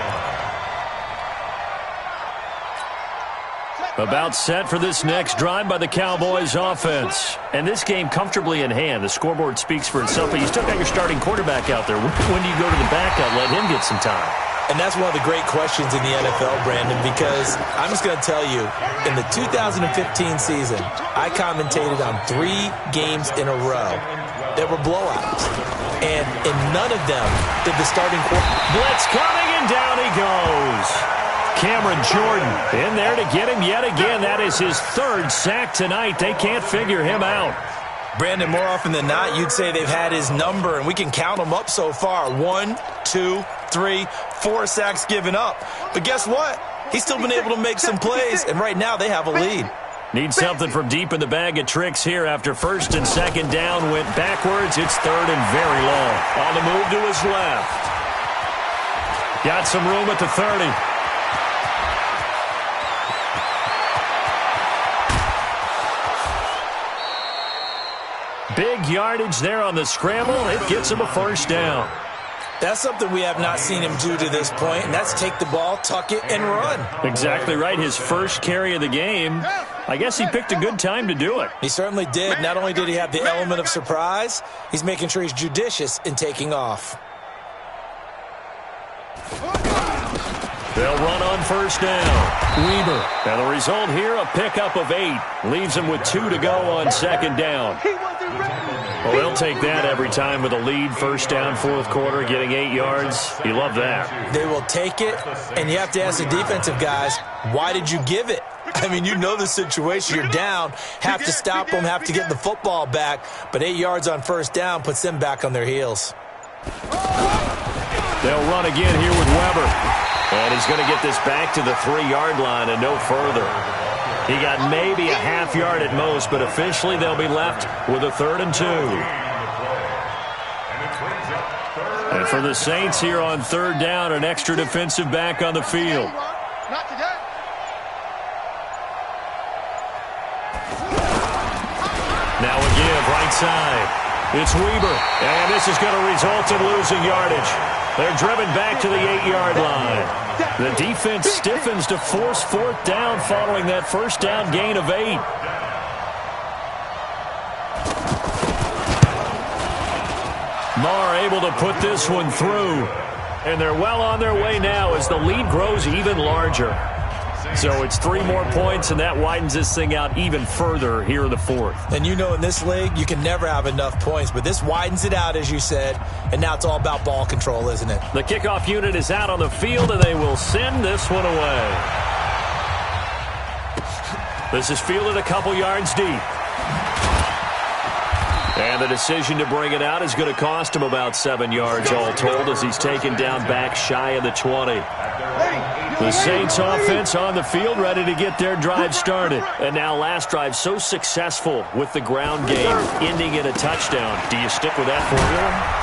line. About set for this next drive by the Cowboys offense. And this game comfortably in hand. The scoreboard speaks for itself, but you still got your starting quarterback out there. When do you go to the backup, let him get some time? And that's one of the great questions in the NFL, Brandon, because I'm just going to tell you, in the 2015 season, I commentated on 3 games in a row that were blowouts. And in none of them did the starting quarterback. Blitz coming, and down he goes. Cameron Jordan in there to get him yet again. That is his 3rd sack tonight. They can't figure him out. Brandon, more often than not, you'd say they've had his number, and we can count them up so far. 1, 2, 3, 4 sacks given up. But guess what? He's still been able to make some plays, and right now they have a lead. Need something from deep in the bag of tricks here after 1st and 2nd down went backwards. It's 3rd and very long. On the move to his left. Got some room at the 30. Big yardage there on the scramble. It gets him a 1st down. That's something we have not seen him do to this point, and that's take the ball, tuck it, and run. Exactly right. His 1st carry of the game. I guess he picked a good time to do it. He certainly did. Not only did he have the element of surprise, he's making sure he's judicious in taking off. They'll run on 1st down. Weber. And the result here, a pickup of 8. Leaves him with 2 to go on 2nd down. He wasn't ready. Well, they'll take that every time with a lead. 1st down, 4th quarter, getting 8 yards. You love that. They will take it, and you have to ask the defensive guys, why did you give it? I mean, you know the situation. You're down, have to stop them, have to get the football back, but 8 yards on 1st down puts them back on their heels. They'll run again here with Weber. And he's going to get this back to the 3-yard line and no further. He got maybe a half yard at most, but officially they'll be left with a 3rd and 2. And for the Saints here on 3rd down, an extra defensive back on the field. Not today. Now a give right side. It's Weber, and this is going to result in losing yardage. They're driven back to the 8-yard line. The defense stiffens to force 4th down following that 1st down gain of 8. Marr able to put this one through. And they're well on their way now as the lead grows even larger. So it's 3 more points, and that widens this thing out even further here in the fourth. And you know in this league, you can never have enough points, but this widens it out, as you said, and now it's all about ball control, isn't it? The kickoff unit is out on the field, and they will send this one away. This is fielded a couple yards deep. And the decision to bring it out is going to cost him about 7 yards all told as he's taken down back shy of the 20. The Saints offense on the field ready to get their drive started. And now last drive so successful with the ground game ending in a touchdown. Do you stick with that formula?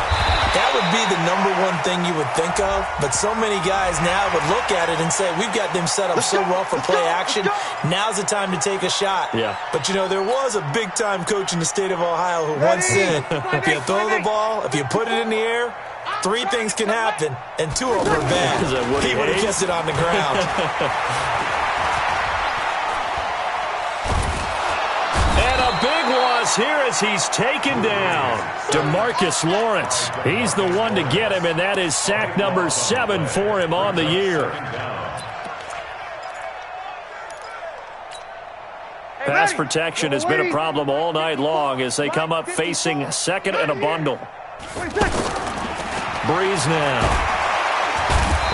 That would be the #1 thing you would think of, but so many guys now would look at it and say, we've got them set up so well for play action. Now's the time to take a shot. Yeah. But, you know, there was a big-time coach in the state of Ohio who once said, if you throw the ball, if you put it in the air, 3 things can happen, and 2 of them are bad. He would have kept it on the ground. Big loss here as he's taken down. DeMarcus Lawrence. He's the one to get him, and that is sack number 7 for him on the year. Pass protection has been a problem all night long as they come up facing second and a bundle. Breeze now.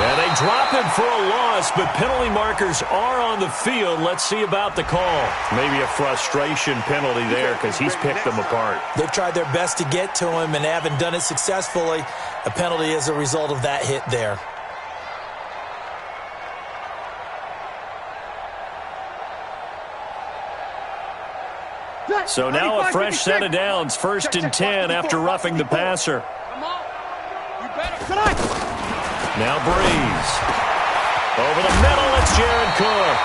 And they drop him for a loss, but penalty markers are on the field. Let's see about the call. Maybe a frustration penalty there because he's picked them apart. They've tried their best to get to him and haven't done it successfully. A penalty is a result of that hit there. So now a fresh set of downs. 1st and 10 after roughing the passer. Now Breeze. Over the middle, it's Jared Cook.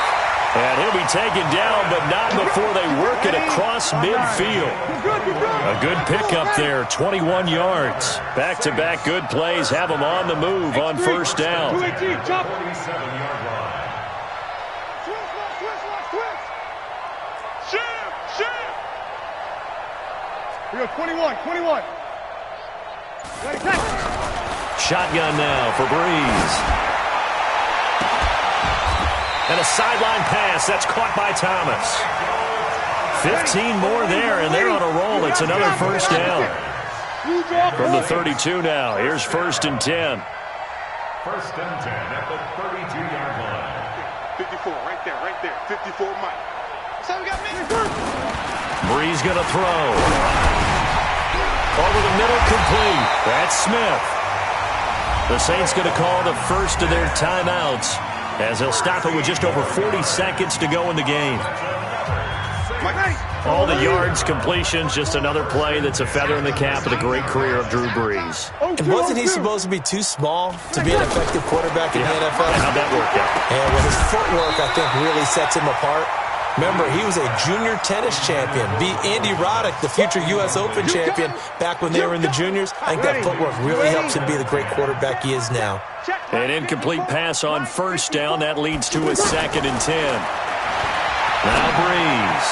And he'll be taken down, but not before they work it across midfield. A good pickup there, 21 yards. Back-to-back good plays have them on the move on 1st down. We go 21. Shotgun now for Breeze. And a sideline pass. That's caught by Thomas. 15 more there, and they're on a roll. It's another 1st down. From the 32 now. Here's 1st and 10. 1st and 10 at the 32-yard line. 54, right there. 54, Mike. So we got Breeze going to throw. Over the middle, complete. That's Smith. The Saints going to call the first of their timeouts as they'll stop it with just over 40 seconds to go in the game. All the yards, completions, just another play that's a feather in the cap of the great career of Drew Brees. And wasn't he supposed to be too small to be an effective quarterback in the NFL? How'd that work out? And well, his footwork, I think, really sets him apart. Remember, he was a junior tennis champion. Beat Andy Roddick, the future U.S. Open champion, back when they were in the juniors. I think that footwork really helps him be the great quarterback he is now. An incomplete pass on 1st down. That leads to a 2nd and 10. Now Breeze.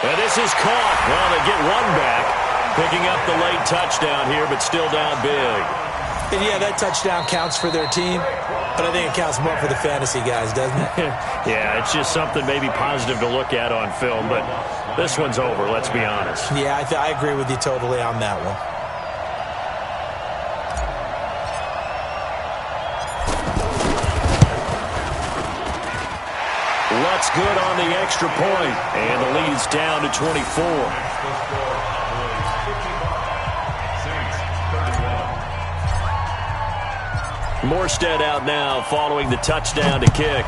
And this is caught. Well, they get one back. Picking up the late touchdown here, but still down big. And yeah, that touchdown counts for their team, but I think it counts more for the fantasy guys, doesn't it? Yeah, it's just something maybe positive to look at on film, but this one's over, let's be honest. Yeah, I agree with you totally on that one. Lutz good on the extra point, and the lead's down to 24. Morstead out now following the touchdown to kick.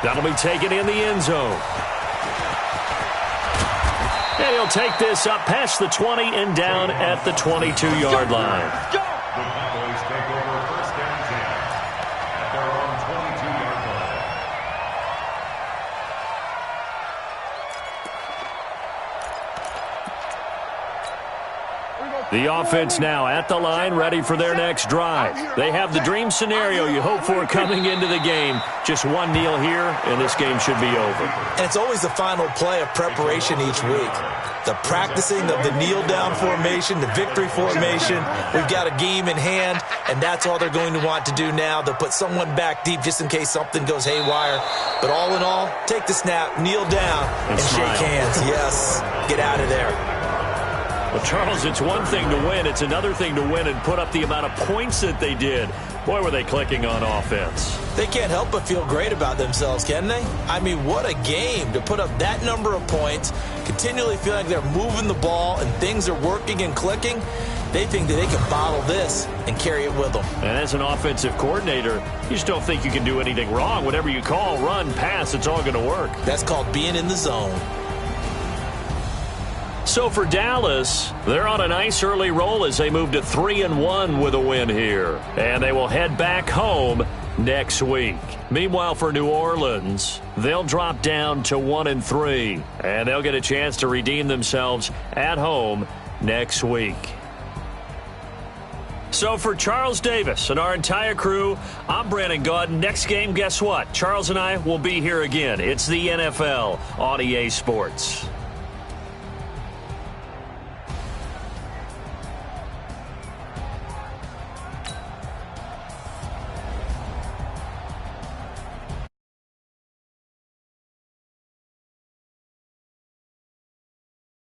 That'll be taken in the end zone. And he'll take this up past the 20 and down at the 22-yard line. The Cowboys take over 1st and 10 at their own 22-yard line. The offense now at the line, ready for their next drive. They have the dream scenario you hope for coming into the game. Just one kneel here, and this game should be over. And it's always the final play of preparation each week. The practicing of the kneel-down formation, the victory formation. We've got a game in hand, and that's all they're going to want to do now. They'll put someone back deep just in case something goes haywire. But all in all, take the snap, kneel down, and shake hands. Yes, get out of there. Well, Charles, it's one thing to win. It's another thing to win and put up the amount of points that they did. Boy, were they clicking on offense. They can't help but feel great about themselves, can they? I mean, what a game to put up that number of points, continually feel like they're moving the ball and things are working and clicking. They think that they can bottle this and carry it with them. And as an offensive coordinator, you just don't think you can do anything wrong. Whatever you call, run, pass, it's all going to work. That's called being in the zone. So for Dallas, they're on a nice early roll as they move to 3-1 with a win here. And they will head back home next week. Meanwhile, for New Orleans, they'll drop down to 1-3. And they'll get a chance to redeem themselves at home next week. So for Charles Davis and our entire crew, I'm Brandon Gaudin. Next game, guess what? Charles and I will be here again. It's the NFL on EA Sports.